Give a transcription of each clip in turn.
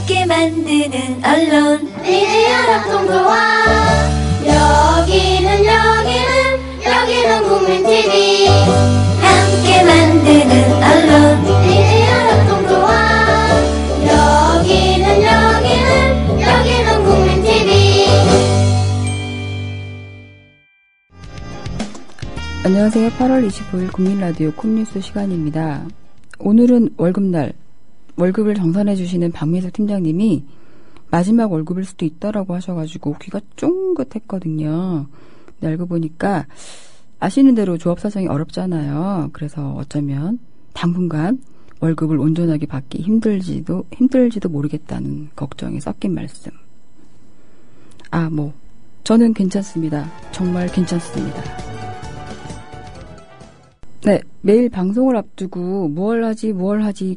함께 만드는 언론 미디어 협동조합. 여기는 국민TV. 함께 만드는 언론 미디어 협동조합. 여기는 국민TV. 안녕하세요. 8월 25일 국민라디오 콩뉴스 시간입니다. 오늘은 월급날, 월급을 정산해주시는 박민석 팀장님이 마지막 월급일 수도 있다라고 하셔가지고 귀가 쫑긋했거든요. 근데 알고 보니까 아시는 대로 조합 사정이 어렵잖아요. 그래서 어쩌면 당분간 월급을 온전하게 받기 힘들지도 모르겠다는 걱정이 섞인 말씀. 저는 괜찮습니다. 정말 괜찮습니다. 네, 매일 방송을 앞두고 무얼 하지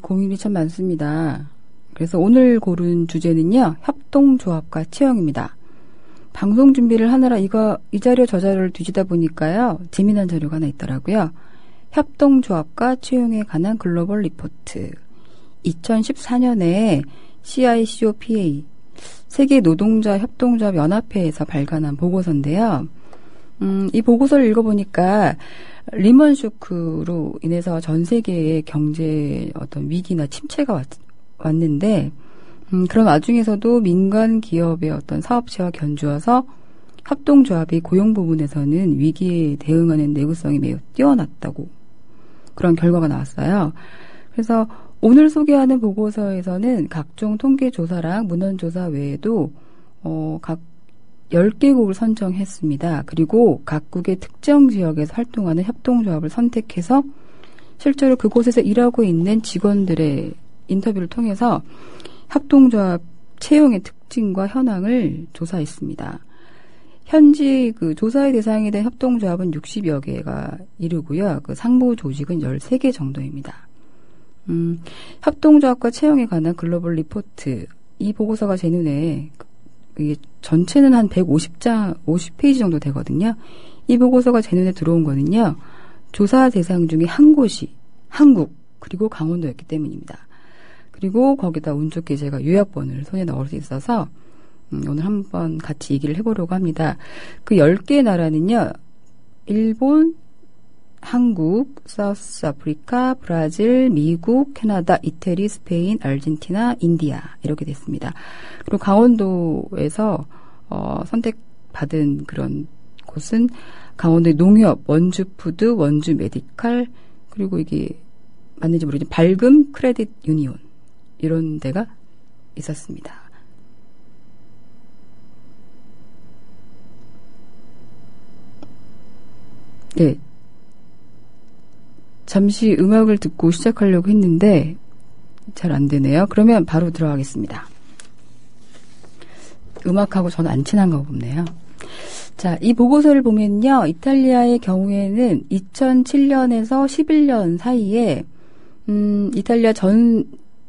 고민이 참 많습니다. 그래서 오늘 고른 주제는요, 협동조합과 채용입니다. 방송 준비를 하느라 이 자료 저 자료를 뒤지다 보니까요, 재미난 자료가 하나 있더라고요. 협동조합과 채용에 관한 글로벌 리포트. 2014년에 CICOPA, 세계 노동자 협동조합 연합회에서 발간한 보고서인데요. 이 보고서를 읽어보니까 리먼 쇼크로 인해서 전 세계의 경제 어떤 위기나 침체가 왔는데, 그런 와중에서도 민간 기업의 어떤 사업체와 견주어서 협동조합이 고용 부분에서는 위기에 대응하는 내구성이 매우 뛰어났다고 그런 결과가 나왔어요. 그래서 오늘 소개하는 보고서에서는 각종 통계조사랑 문헌조사 외에도 각 10개국을 선정했습니다. 그리고 각국의 특정 지역에서 활동하는 협동조합을 선택해서 실제로 그곳에서 일하고 있는 직원들의 인터뷰를 통해서 협동조합 채용의 특징과 현황을 조사했습니다. 현지 그 조사의 대상이 된 협동조합은 60여 개가 이르고요. 그 상부 조직은 13개 정도입니다. 협동조합과 채용에 관한 글로벌 리포트. 이 보고서가 제 눈에 이게 전체는 한 50페이지 정도 되거든요. 이 보고서가 제 눈에 들어온 거는요, 조사 대상 중에 한 곳이 한국, 그리고 강원도였기 때문입니다. 그리고 거기다 운 좋게 제가 요약본을 손에 넣을 수 있어서 오늘 한번 같이 얘기를 해보려고 합니다. 그 10개 나라는요, 일본, 한국, 사우스 아프리카, 브라질, 미국, 캐나다, 이태리, 스페인, 아르헨티나, 인디아 이렇게 됐습니다. 그리고 강원도에서 선택받은 그런 곳은 강원도의 농협, 원주푸드, 원주 메디칼, 그리고 이게 맞는지 모르겠지만 밝음 크레딧 유니온 이런 데가 있었습니다. 네. 잠시 음악을 듣고 시작하려고 했는데 잘 안 되네요. 그러면 바로 들어가겠습니다. 음악하고 저는 안 친한가 보네요. 자, 이 보고서를 보면요, 이탈리아의 경우에는 2007년에서 11년 사이에 이탈리아 전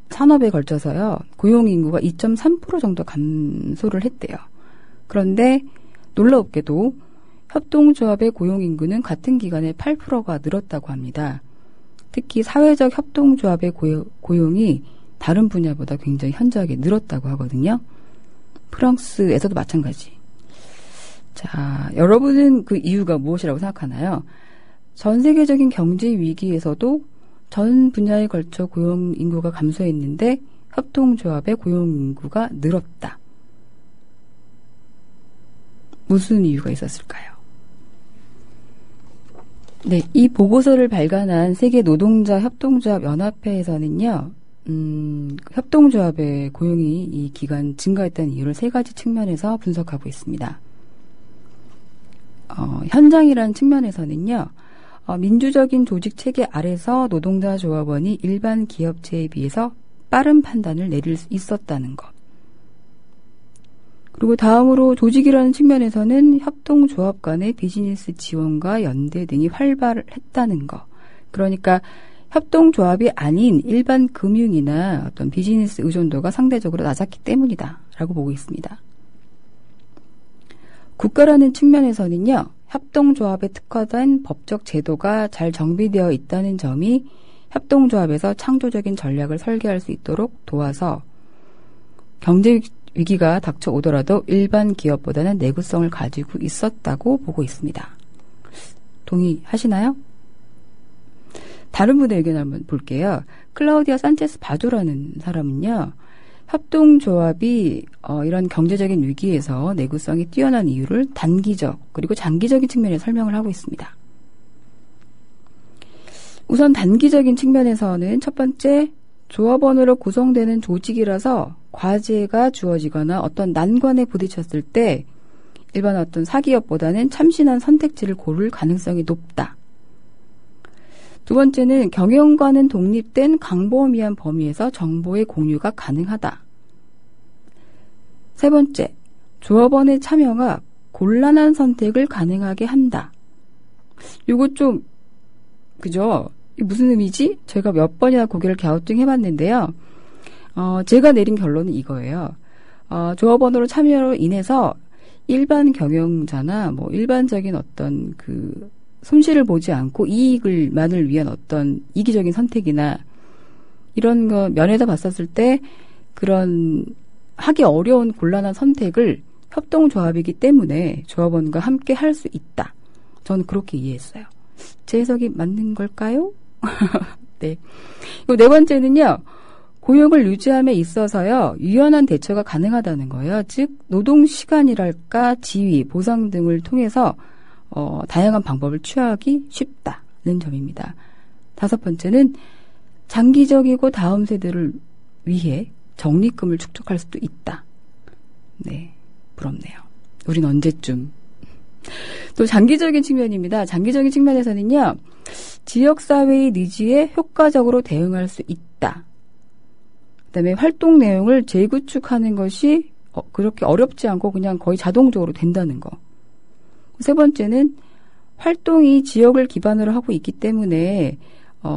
산업에 걸쳐서요, 고용 인구가 2.3% 정도 감소를 했대요. 그런데 놀랍게도 협동조합의 고용 인구는 같은 기간에 8%가 늘었다고 합니다. 특히 사회적 협동조합의 고용이 다른 분야보다 굉장히 현저하게 늘었다고 하거든요. 프랑스에서도 마찬가지. 자, 여러분은 그 이유가 무엇이라고 생각하나요? 전 세계적인 경제 위기에서도 전 분야에 걸쳐 고용 인구가 감소했는데 협동조합의 고용 인구가 늘었다. 무슨 이유가 있었을까요? 네, 이 보고서를 발간한 세계 노동자 협동조합 연합회에서는요, 협동조합의 고용이 이 기간 증가했다는 이유를 3가지 측면에서 분석하고 있습니다. 현장이라는 측면에서는요, 민주적인 조직 체계 아래서 노동자 조합원이 일반 기업체에 비해서 빠른 판단을 내릴 수 있었다는 것. 그리고 다음으로 조직이라는 측면에서는 협동조합 간의 비즈니스 지원과 연대 등이 활발했다는 것. 그러니까 협동조합이 아닌 일반 금융이나 어떤 비즈니스 의존도가 상대적으로 낮았기 때문이다라고 보고 있습니다. 국가라는 측면에서는요, 협동조합에 특화된 법적 제도가 잘 정비되어 있다는 점이 협동조합에서 창조적인 전략을 설계할 수 있도록 도와서 경제 위기가 닥쳐오더라도 일반 기업보다는 내구성을 가지고 있었다고 보고 있습니다. 동의하시나요? 다른 분의 의견을 한번 볼게요. 클라우디아 산체스 바조라는 사람은요. 협동조합이 이런 경제적인 위기에서 내구성이 뛰어난 이유를 단기적 그리고 장기적인 측면에 설명을 하고 있습니다. 우선 단기적인 측면에서는 첫 번째, 조합원으로 구성되는 조직이라서 과제가 주어지거나 어떤 난관에 부딪혔을 때 일반 어떤 사기업보다는 참신한 선택지를 고를 가능성이 높다. 두 번째는 경영과는 독립된 광범위한 범위에서 정보의 공유가 가능하다. 세 번째, 조합원의 참여가 곤란한 선택을 가능하게 한다. 요거 좀, 그죠? 무슨 의미지? 제가 몇 번이나 고개를 갸우뚱해봤는데요. 제가 내린 결론은 이거예요. 조합원으로 참여로 인해서 일반 경영자나 뭐 일반적인 어떤 그 손실을 보지 않고 이익을만을 위한 어떤 이기적인 선택이나 이런 거 면에서 봤었을 때 그런 하기 어려운 곤란한 선택을 협동조합이기 때문에 조합원과 함께 할 수 있다. 저는 그렇게 이해했어요. 제 해석이 맞는 걸까요? 네. 그리고 네 번째는요. 고용을 유지함에 있어서요. 유연한 대처가 가능하다는 거예요. 즉 노동시간이랄까 지위, 보상 등을 통해서 다양한 방법을 취하기 쉽다는 점입니다. 다섯 번째는 장기적이고 다음 세대를 위해 적립금을 축적할 수도 있다. 네, 부럽네요. 우린 언제쯤. 또 장기적인 측면입니다. 장기적인 측면에서는요. 지역사회의 니즈에 효과적으로 대응할 수 있다. 그다음에 활동 내용을 재구축하는 것이 그렇게 어렵지 않고 그냥 거의 자동적으로 된다는 거. 세 번째는 활동이 지역을 기반으로 하고 있기 때문에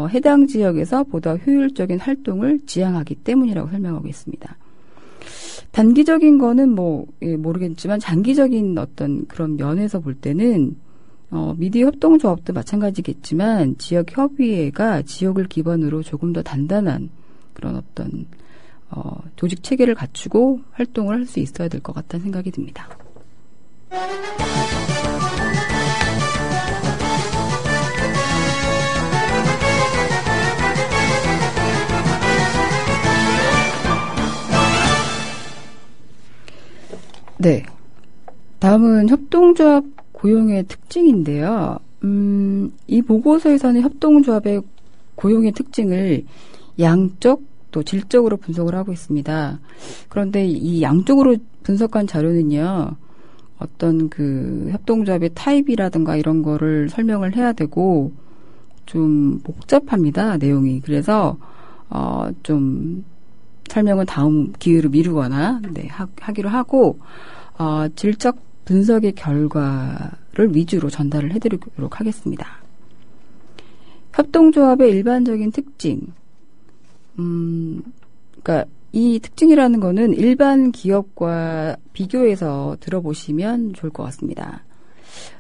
해당 지역에서 보다 효율적인 활동을 지향하기 때문이라고 설명하고 있습니다. 단기적인 거는 모르겠지만 장기적인 어떤 그런 면에서 볼 때는 미디어 협동조합도 마찬가지겠지만 지역 협의회가 지역을 기반으로 조금 더 단단한 그런 어떤 조직 체계를 갖추고 활동을 할 수 있어야 될 것 같다는 생각이 듭니다. 네. 다음은 협동조합 고용의 특징인데요. 이 보고서에서는 협동조합의 고용의 특징을 양적 또 질적으로 분석을 하고 있습니다. 그런데 이 양적으로 분석한 자료는요. 어떤 그 협동조합의 타입이라든가 이런 거를 설명을 해야 되고 좀 복잡합니다. 내용이. 그래서 좀 설명은 다음 기회로 미루거나 하기로 하고 질적 분석의 결과를 위주로 전달을 해드리도록 하겠습니다. 협동조합의 일반적인 특징, 그러니까 이 특징이라는 거는 일반 기업과 비교해서 들어보시면 좋을 것 같습니다.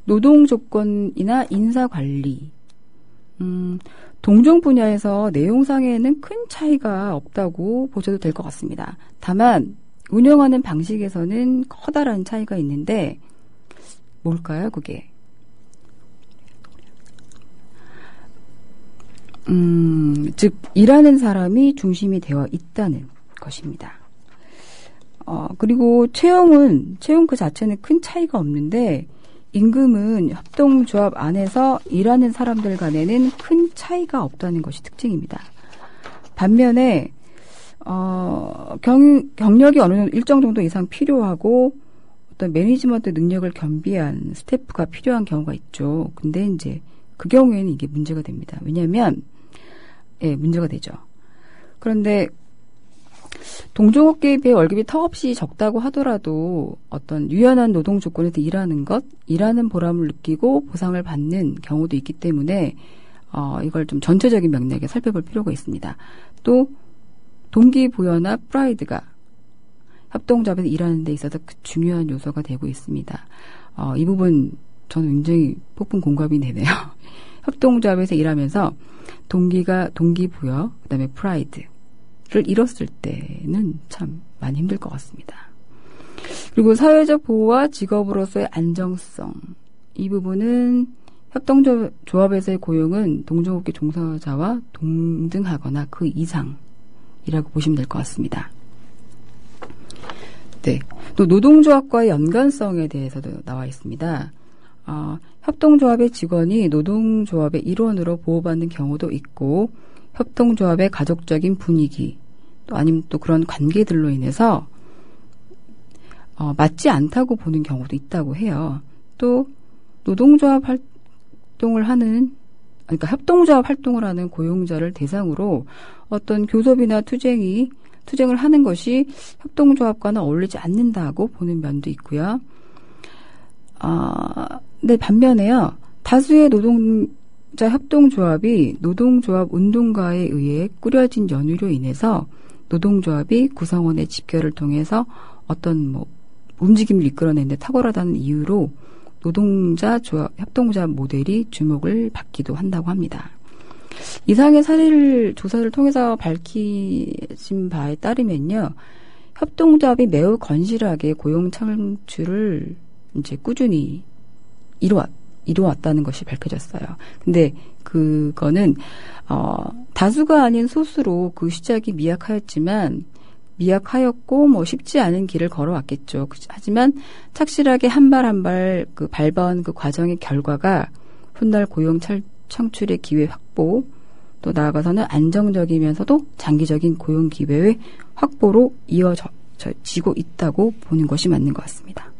노동 조건이나 인사 관리, 동종 분야에서 내용상에는 큰 차이가 없다고 보셔도 될 것 같습니다. 다만 운영하는 방식에서는 커다란 차이가 있는데 뭘까요, 그게? 즉 일하는 사람이 중심이 되어 있다는 것입니다. 그리고 채용 그 자체는 큰 차이가 없는데 임금은 협동조합 안에서 일하는 사람들 간에는 큰 차이가 없다는 것이 특징입니다. 반면에 경력이 어느 일정 정도 이상 필요하고 어떤 매니지먼트 능력을 겸비한 스태프가 필요한 경우가 있죠. 근데 이제 그 경우에는 이게 문제가 됩니다. 왜냐하면 문제가 되죠. 그런데 동종업계에 비해 월급이 턱없이 적다고 하더라도 어떤 유연한 노동 조건에서 일하는 보람을 느끼고 보상을 받는 경우도 있기 때문에 이걸 좀 전체적인 맥락에 살펴볼 필요가 있습니다. 또 동기부여나 프라이드가 협동조합에서 일하는 데 있어서 중요한 요소가 되고 있습니다. 이 부분 저는 굉장히 폭풍 공감이 되네요. 협동조합에서 일하면서 동기부여, 그다음에 프라이드를 잃었을 때는 참 많이 힘들 것 같습니다. 그리고 사회적 보호와 직업으로서의 안정성. 이 부분은 협동조합에서의 고용은 동종업계 종사자와 동등하거나 그 이상이라고 보시면 될 것 같습니다. 네. 또 노동조합과의 연관성에 대해서도 나와 있습니다. 협동조합의 직원이 노동조합의 일원으로 보호받는 경우도 있고, 협동조합의 가족적인 분위기, 또 아니면 또 그런 관계들로 인해서 맞지 않다고 보는 경우도 있다고 해요. 또 노동조합 활동을 하는, 그러니까 협동조합 활동을 하는 고용자를 대상으로 어떤 교섭이나 투쟁을 하는 것이 협동조합과는 어울리지 않는다고 보는 면도 있고요. 네, 반면에요. 다수의 노동자 협동조합이 노동조합 운동가에 의해 꾸려진 연유로 인해서 노동조합이 구성원의 집결을 통해서 어떤 움직임을 이끌어내는데 탁월하다는 이유로 노동자 협동조합 모델이 주목을 받기도 한다고 합니다. 이상의 조사를 통해서 밝혀진 바에 따르면요, 협동조합이 매우 건실하게 고용 창출을 이제 꾸준히 이루어왔다는 것이 밝혀졌어요. 근데 그거는 다수가 아닌 소수로 그 시작이 미약하였고 쉽지 않은 길을 걸어왔겠죠. 하지만 착실하게 한 발 한 발 그 밟아온 그 과정의 결과가 훗날 고용 창출의 기회 확보, 또 나아가서는 안정적이면서도 장기적인 고용 기회의 확보로 이어지고 있다고 보는 것이 맞는 것 같습니다.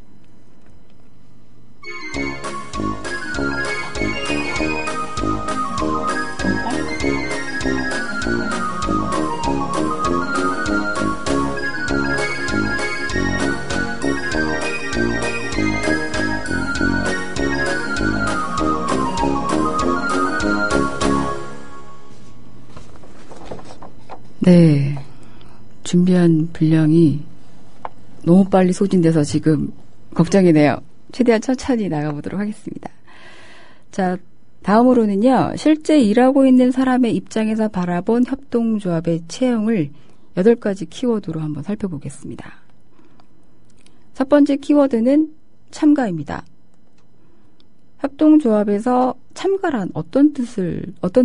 네, 준비한 분량이 너무 빨리 소진돼서 지금 걱정이네요. 최대한 천천히 나가보도록 하겠습니다. 자, 다음으로는요, 실제 일하고 있는 사람의 입장에서 바라본 협동조합의 체형을 8가지 키워드로 한번 살펴보겠습니다. 첫 번째 키워드는 참가입니다. 협동조합에서 참가란 어떤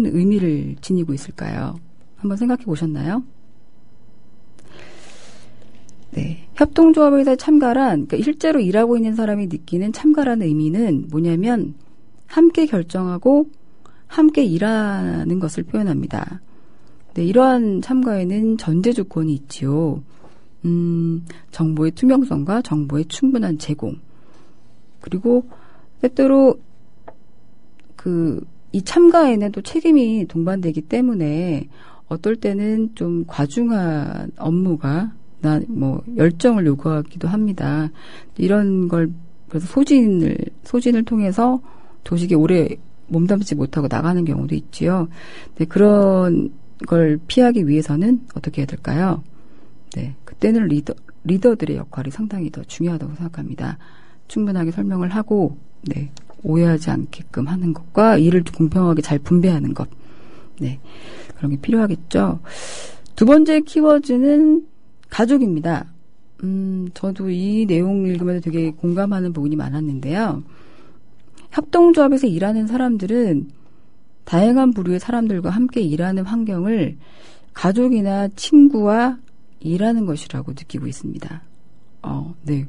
의미를 지니고 있을까요? 한번 생각해 보셨나요? 네. 협동조합에서 참가란, 그러니까 실제로 일하고 있는 사람이 느끼는 참가라는 의미는 뭐냐면, 함께 결정하고, 함께 일하는 것을 표현합니다. 네, 이러한 참가에는 전제 조건이 있지요. 정보의 투명성과 정보의 충분한 제공. 그리고, 때때로, 이 참가에는 또 책임이 동반되기 때문에, 어떨 때는 좀 과중한 업무가 열정을 요구하기도 합니다. 이런 걸 그래서 소진을 통해서 조직에 오래 몸담지 못하고 나가는 경우도 있지요. 네, 그런 걸 피하기 위해서는 어떻게 해야 될까요? 네, 그때는 리더들의 역할이 상당히 더 중요하다고 생각합니다. 충분하게 설명을 하고, 네, 오해하지 않게끔 하는 것과 일을 공평하게 잘 분배하는 것. 네, 그런 게 필요하겠죠. 두 번째 키워드는 가족입니다. 저도 이 내용 읽으면서 되게 공감하는 부분이 많았는데요. 협동조합에서 일하는 사람들은 다양한 부류의 사람들과 함께 일하는 환경을 가족이나 친구와 일하는 것이라고 느끼고 있습니다. 네,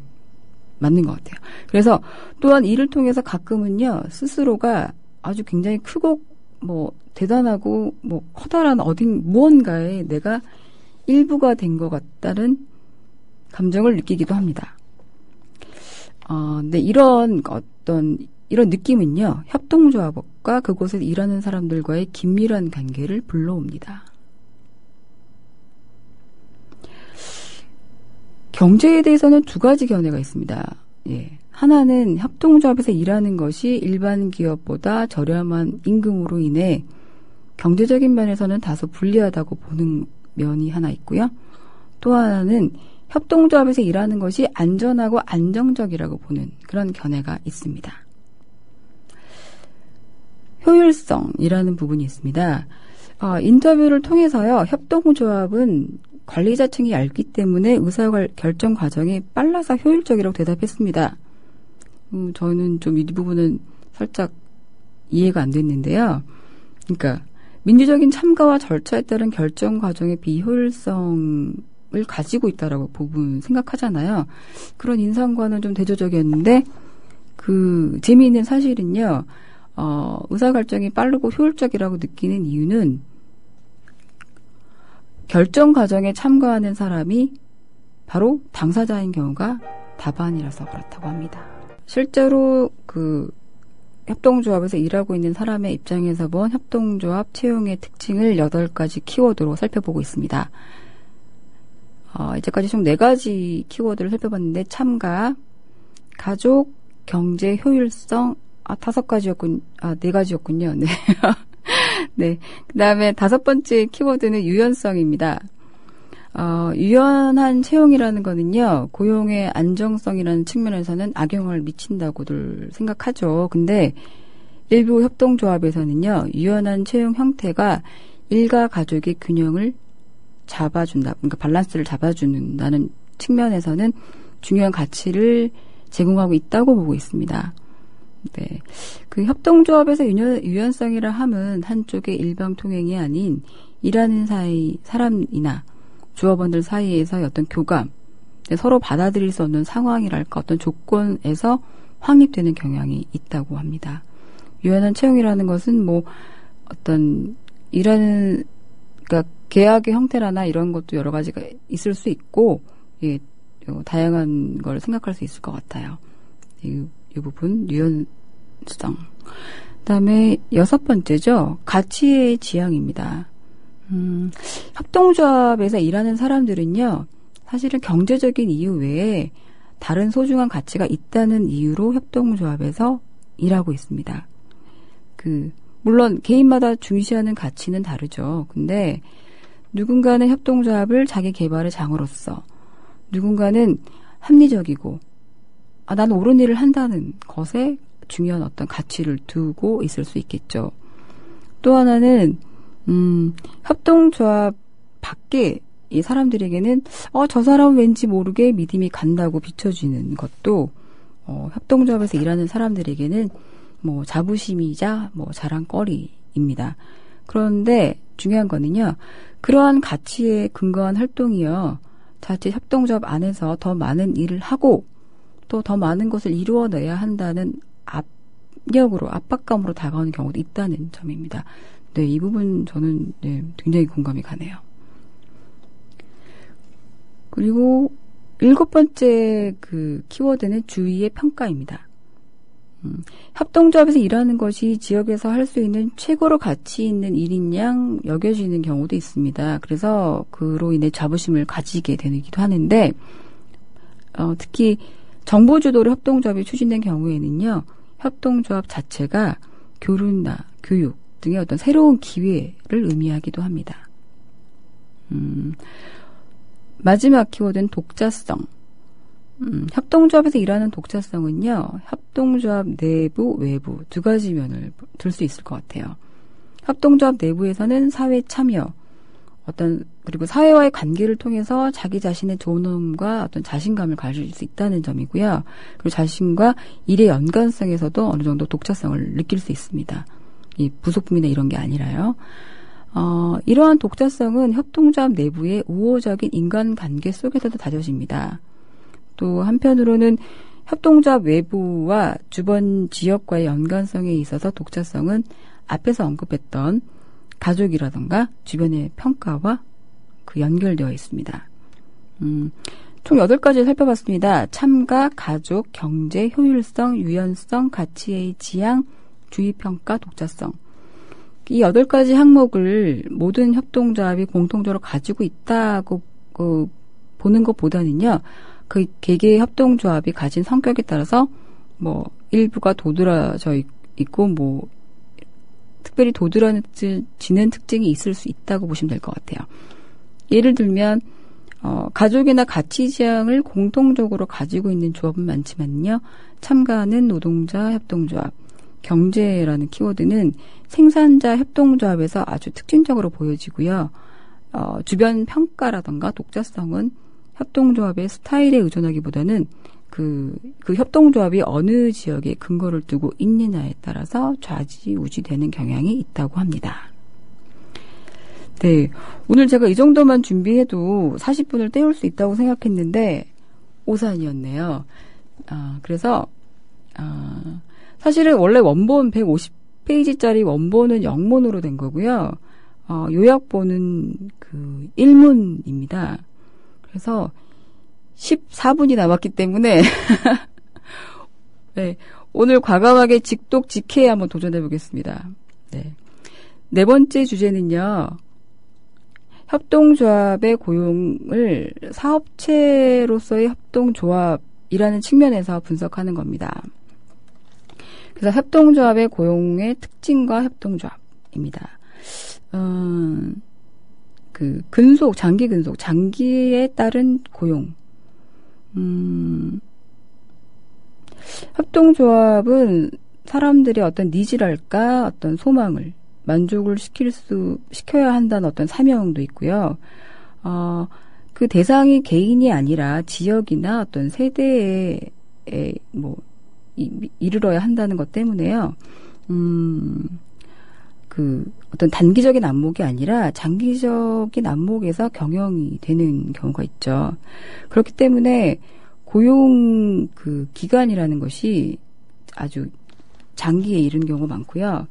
맞는 것 같아요. 그래서 또한 이를 통해서 가끔은요, 스스로가 아주 굉장히 크고 대단하고 커다란 무언가에 내가 일부가 된 것 같다는 감정을 느끼기도 합니다. 네, 이런 느낌은요, 협동조합과 그곳에 일하는 사람들과의 긴밀한 관계를 불러옵니다. 경제에 대해서는 2가지 견해가 있습니다. 예. 하나는 협동조합에서 일하는 것이 일반 기업보다 저렴한 임금으로 인해 경제적인 면에서는 다소 불리하다고 보는 면이 하나 있고요. 또 하나는 협동조합에서 일하는 것이 안전하고 안정적이라고 보는 그런 견해가 있습니다. 효율성이라는 부분이 있습니다. 인터뷰를 통해서요, 협동조합은 관리자층이 얇기 때문에 의사결정 과정이 빨라서 효율적이라고 대답했습니다. 저는 좀 이 부분은 살짝 이해가 안 됐는데요. 그러니까 민주적인 참가와 절차에 따른 결정 과정의 비효율성을 가지고 있다라고 부분 생각하잖아요. 그런 인상과는 좀 대조적이었는데 재미있는 사실은요. 의사결정이 빠르고 효율적이라고 느끼는 이유는 결정 과정에 참가하는 사람이 바로 당사자인 경우가 다반이라서 그렇다고 합니다. 실제로 협동조합에서 일하고 있는 사람의 입장에서 본 협동조합 채용의 특징을 8가지 키워드로 살펴보고 있습니다. 이제까지 총 4가지 키워드를 살펴봤는데 참가, 가족, 경제, 효율성, 4가지였군요. 네. 네. 그 다음에 5번째 키워드는 유연성입니다. 유연한 채용이라는 거는요, 고용의 안정성이라는 측면에서는 악영향을 미친다고들 생각하죠. 근데 일부 협동조합에서는요, 유연한 채용 형태가 일과 가족의 균형을 잡아준다, 그러니까 밸런스를 잡아준다는 측면에서는 중요한 가치를 제공하고 있다고 보고 있습니다. 네. 협동조합에서 유연성이라 함은 한쪽의 일방통행이 아닌 일하는 사람이나 조합원들 사이에서의 어떤 교감, 서로 받아들일 수 없는 상황이랄까 어떤 조건에서 확립되는 경향이 있다고 합니다. 유연한 채용이라는 것은 어떤 그러니까 계약의 형태라나 이런 것도 여러 가지가 있을 수 있고, 다양한 걸 생각할 수 있을 것 같아요. 이 부분, 유연성. 그다음에 6번째죠. 가치의 지향입니다. 협동조합에서 일하는 사람들은요, 사실은 경제적인 이유 외에 다른 소중한 가치가 있다는 이유로 협동조합에서 일하고 있습니다. 물론 개인마다 중시하는 가치는 다르죠. 근데 누군가는 협동조합을 자기 개발의 장으로서, 누군가는 합리적이고, 나는 옳은 일을 한다는 것에 중요한 어떤 가치를 두고 있을 수 있겠죠. 또 하나는 협동조합 밖에 이 사람들에게는 저 사람은 왠지 모르게 믿음이 간다고 비춰지는 것도 협동조합에서 일하는 사람들에게는 자부심이자 자랑거리입니다. 그런데 중요한 거는요, 그러한 가치에 근거한 활동이요, 자칫 협동조합 안에서 더 많은 일을 하고 또 더 많은 것을 이루어내야 한다는 압박감으로 다가오는 경우도 있다는 점입니다. 네, 이 부분 저는 굉장히 공감이 가네요. 그리고 7번째 키워드는 주의의 평가입니다. 협동조합에서 일하는 것이 지역에서 할 수 있는 최고로 가치 있는 일인 양 여겨지는 경우도 있습니다. 그래서 그로 인해 자부심을 가지게 되기도 하는데, 특히 정보주도로 협동조합이 추진된 경우에는요, 협동조합 자체가 교류나 교육 등의 어떤 새로운 기회를 의미하기도 합니다. 마지막 키워드는 독자성. 협동조합에서 일하는 독자성은요, 협동조합 내부, 외부 2가지 면을 들 수 있을 것 같아요. 협동조합 내부에서는 사회 참여, 그리고 사회와의 관계를 통해서 자기 자신의 존엄과 어떤 자신감을 가질 수 있다는 점이고요. 그리고 자신과 일의 연관성에서도 어느 정도 독자성을 느낄 수 있습니다. 이 부속품이나 이런 게 아니라요. 이러한 독자성은 협동조합 내부의 우호적인 인간관계 속에서도 다져집니다. 또 한편으로는 협동조합 외부와 주변 지역과의 연관성에 있어서 독자성은 앞에서 언급했던 가족이라던가 주변의 평가와 연결되어 있습니다. 총 8가지를 살펴봤습니다. 참가, 가족, 경제, 효율성, 유연성, 가치의 지향, 주의평가, 독자성. 이 8가지 항목을 모든 협동조합이 공통적으로 가지고 있다고 보는 것보다는요, 개개의 협동조합이 가진 성격에 따라서 일부가 도드라져 있고 특별히 도드라지는 특징이 있을 수 있다고 보시면 될 것 같아요. 예를 들면 가족이나 가치 지향을 공통적으로 가지고 있는 조합은 많지만요, 참가하는 노동자 협동조합, 경제라는 키워드는 생산자 협동조합에서 아주 특징적으로 보여지고요. 주변 평가라던가 독자성은 협동조합의 스타일에 의존하기보다는 그 협동조합이 어느 지역에 근거를 두고 있느냐에 따라서 좌지우지되는 경향이 있다고 합니다. 네, 오늘 제가 이 정도만 준비해도 40분을 때울 수 있다고 생각했는데 오산이었네요. 그래서 사실은 원래 원본 150페이지짜리 원본은 영문으로 된 거고요. 요약본은 그 1문입니다. 그래서 14분이 남았기 때문에 네, 오늘 과감하게 직독직해에 한번 도전해 보겠습니다. 네. 네 번째 주제는요. 협동조합의 고용을 사업체로서의 협동조합이라는 측면에서 분석하는 겁니다. 그래서 협동조합의 고용의 특징과 협동조합입니다. 그 장기 근속, 장기에 따른 고용. 협동조합은 사람들의 어떤 니즈랄까, 어떤 소망을 만족을 시켜야 한다는 어떤 사명도 있고요. 그 대상이 개인이 아니라 지역이나 어떤 세대에 이르러야 한다는 것 때문에요. 그 어떤 단기적인 안목이 아니라 장기적인 안목에서 경영이 되는 경우가 있죠. 그렇기 때문에 고용 그 기간이라는 것이 아주 장기에 이른 경우가 많고요.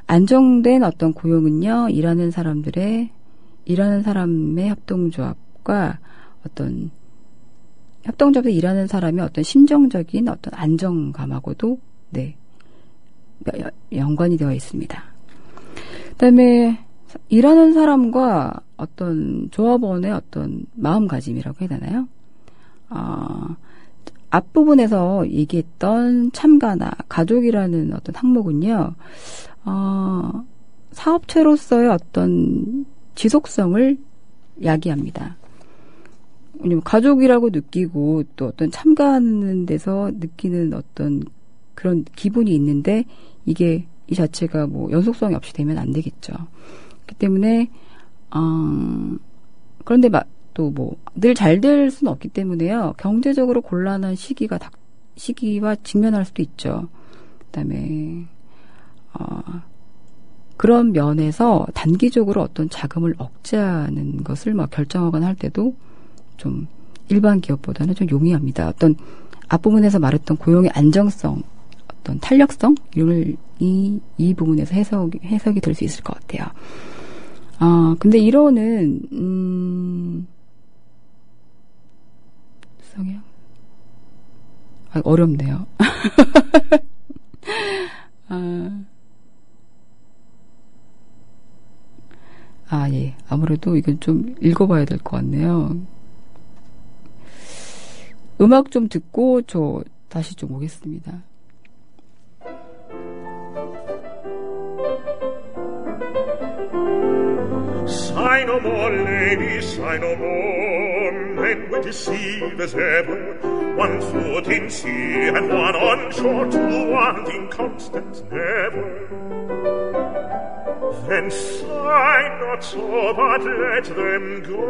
안정된 어떤 고용은요, 일하는 사람의 협동조합과 어떤 협동조합에서 일하는 사람의 어떤 심정적인 어떤 안정감하고도 네, 연관이 되어 있습니다. 그다음에 일하는 사람과 어떤 조합원의 어떤 마음가짐이라고 해야 되나요? 앞부분에서 얘기했던 참가나 가족이라는 어떤 항목은요, 사업체로서의 어떤 지속성을 야기합니다. 왜냐면 가족이라고 느끼고 또 어떤 참가하는 데서 느끼는 어떤 그런 기분이 있는데 이게 이 자체가 뭐 연속성이 없이 되면 안 되겠죠. 그렇기 때문에 그런데 또 뭐 늘 잘 될 수는 없기 때문에요. 경제적으로 곤란한 시기와 직면할 수도 있죠. 그다음에 그런 면에서 단기적으로 어떤 자금을 억제하는 것을 막 결정하거나 할 때도 좀 일반 기업보다는 좀 용이합니다. 어떤 앞부분에서 말했던 고용의 안정성, 어떤 탄력성 이걸 이 부분에서 해석이 될 수 있을 것 같아요. 근데 이론은 성향 어렵네요. 예. 아무래도 이건 좀 읽어봐야 될 것 같네요. 음악 좀 듣고 저 다시 좀 오겠습니다. Sigh no more, lady, sigh no more. Men will deceive as ever. One foot in sea and one on shore, two wanting constant never. Then sigh not so, but let them go,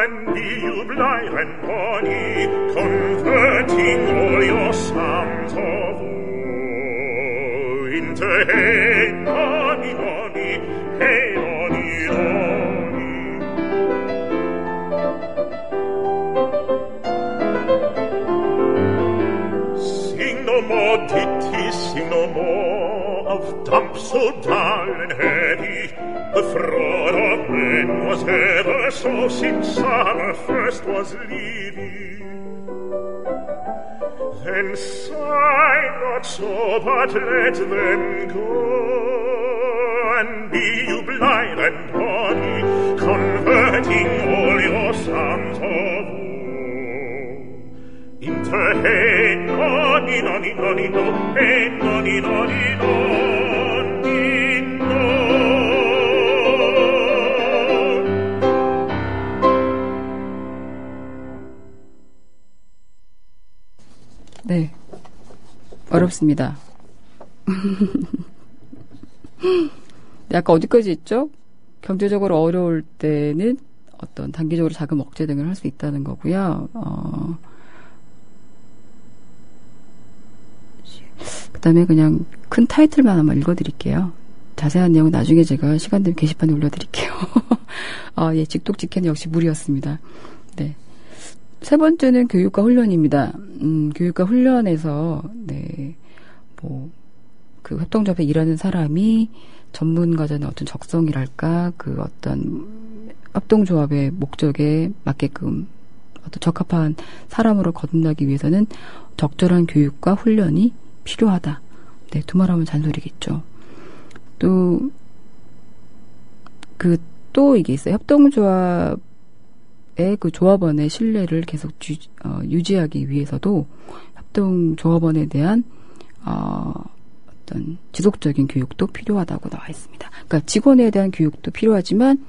and be you blind and bonny, converting all your sons of woe into hey, nonny, nonny, hey, nonny, nonny. Sing no more ditties, sing no more of dumps so dull and heady. The fraud of men was ever so since summer first was leaving. Then sigh not so, but let them go, and be you blind and bonny, converting all your sons of woe into hey, nonny, nonny, nonny, no, hey, nonny, nonny, nonny, no. 네, 어렵습니다. 네, 아까 어디까지 했죠? 경제적으로 어려울 때는 어떤 단기적으로 자금 억제 등을 할 수 있다는 거고요. 그다음에 그냥 큰 타이틀만 한번 읽어드릴게요. 자세한 내용은 나중에 제가 시간 되면 게시판에 올려드릴게요. 예, 직독직해는 역시 무리였습니다. 네. 세 번째는 교육과 훈련입니다. 교육과 훈련에서, 네, 그 협동조합에 일하는 사람이 전문가전의 어떤 적성이랄까, 그 어떤 협동조합의 목적에 맞게끔 어떤 적합한 사람으로 거듭나기 위해서는 적절한 교육과 훈련이 필요하다. 네, 두말하면 잔소리겠죠. 또 이게 있어요. 협동조합의 그 조합원의 신뢰를 계속 유지하기 위해서도 협동조합원에 대한 어떤 지속적인 교육도 필요하다고 나와 있습니다. 그러니까 직원에 대한 교육도 필요하지만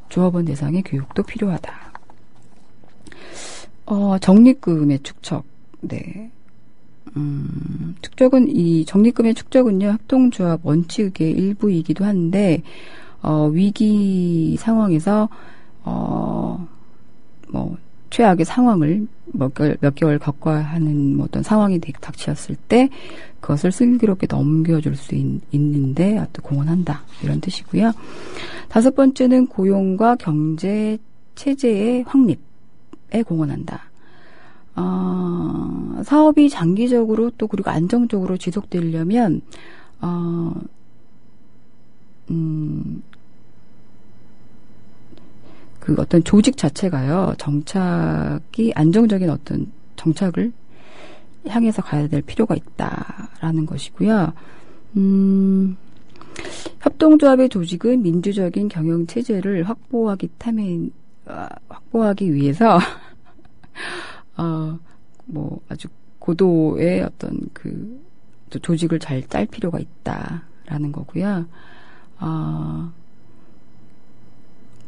조합원 대상의 교육도 필요하다. 적립금의 축적. 네. 축적은 이 적립금의 축적은요, 협동조합 원칙의 일부이기도 한데, 위기 상황에서, 최악의 상황을 몇 개월 겪어야 하는 어떤 상황이 닥쳤을 때, 그것을 슬기롭게 넘겨줄 수 있는데, 어떤 공헌한다. 이런 뜻이고요. 다섯 번째는 고용과 경제 체제의 확립에 공헌한다. 사업이 장기적으로 또 그리고 안정적으로 지속되려면, 그 어떤 조직 자체가요, 안정적인 어떤 정착을 향해서 가야 될 필요가 있다라는 것이고요. 협동조합의 조직은 민주적인 경영 체제를 확보하기 위해서, 아주 고도의 어떤 조직을 잘 짤 필요가 있다라는 거고요.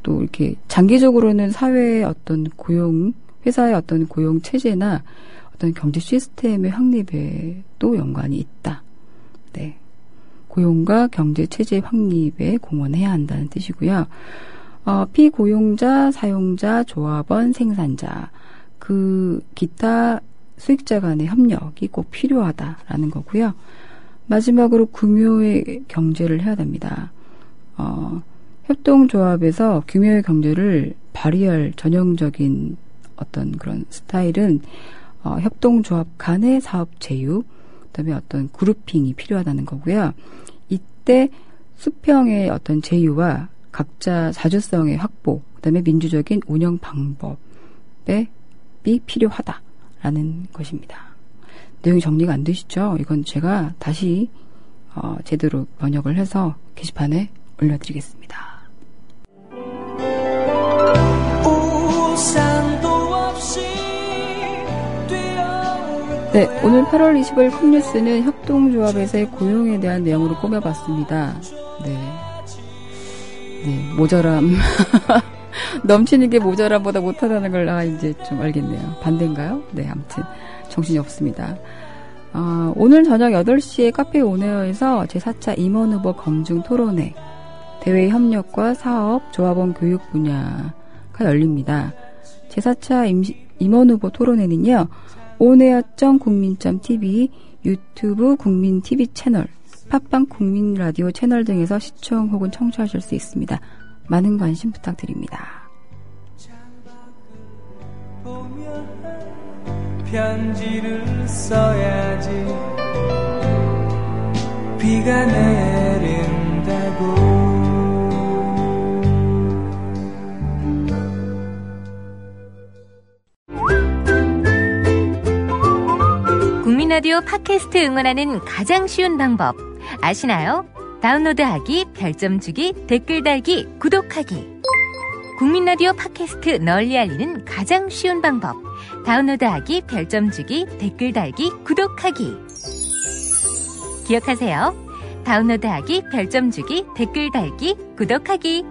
또 이렇게 장기적으로는 사회의 어떤 회사의 어떤 고용 체제나 어떤 경제 시스템의 확립에도 연관이 있다. 네. 고용과 경제 체제 확립에 공헌해야 한다는 뜻이고요. 피고용자, 사용자, 조합원, 생산자, 기타 수익자 간의 협력이 꼭 필요하다라는 거고요. 마지막으로 금요의 경제를 해야 됩니다. 협동조합에서 규모의 경제를 발휘할 전형적인 어떤 그런 스타일은 협동조합 간의 사업 제휴, 그다음에 어떤 그룹핑이 필요하다는 거고요. 이때 수평의 어떤 제휴와 각자 자주성의 확보, 그다음에 민주적인 운영 방법이 필요하다라는 것입니다. 내용이 정리가 안 되시죠? 이건 제가 다시 제대로 번역을 해서 게시판에 올려드리겠습니다. 네, 오늘 8월 20일 컵뉴스는 협동조합에서의 고용에 대한 내용으로 꾸며봤습니다. 네, 모자람. 넘치는 게 모자람보다 못하다는 걸 이제 좀 알겠네요. 반대인가요? 네, 아무튼 정신이 없습니다. 오늘 저녁 8시에 카페 온에어에서 제4차 임원 후보 검증 토론회, 대외 협력과 사업, 조합원 교육 분야가 열립니다. 제4차 임원 후보 토론회는요, 온에어.국민.tv, 유튜브 국민TV 채널, 팟빵 국민라디오 채널 등에서 시청 혹은 청취하실 수 있습니다. 많은 관심 부탁드립니다. 편지를 써야지 비가 내린다고. 국민라디오 팟캐스트 응원하는 가장 쉬운 방법 아시나요? 다운로드하기, 별점 주기, 댓글 달기, 구독하기. 국민라디오 팟캐스트 널리 알리는 가장 쉬운 방법. 다운로드하기, 별점 주기, 댓글 달기, 구독하기. 기억하세요. 다운로드하기, 별점 주기, 댓글 달기, 구독하기.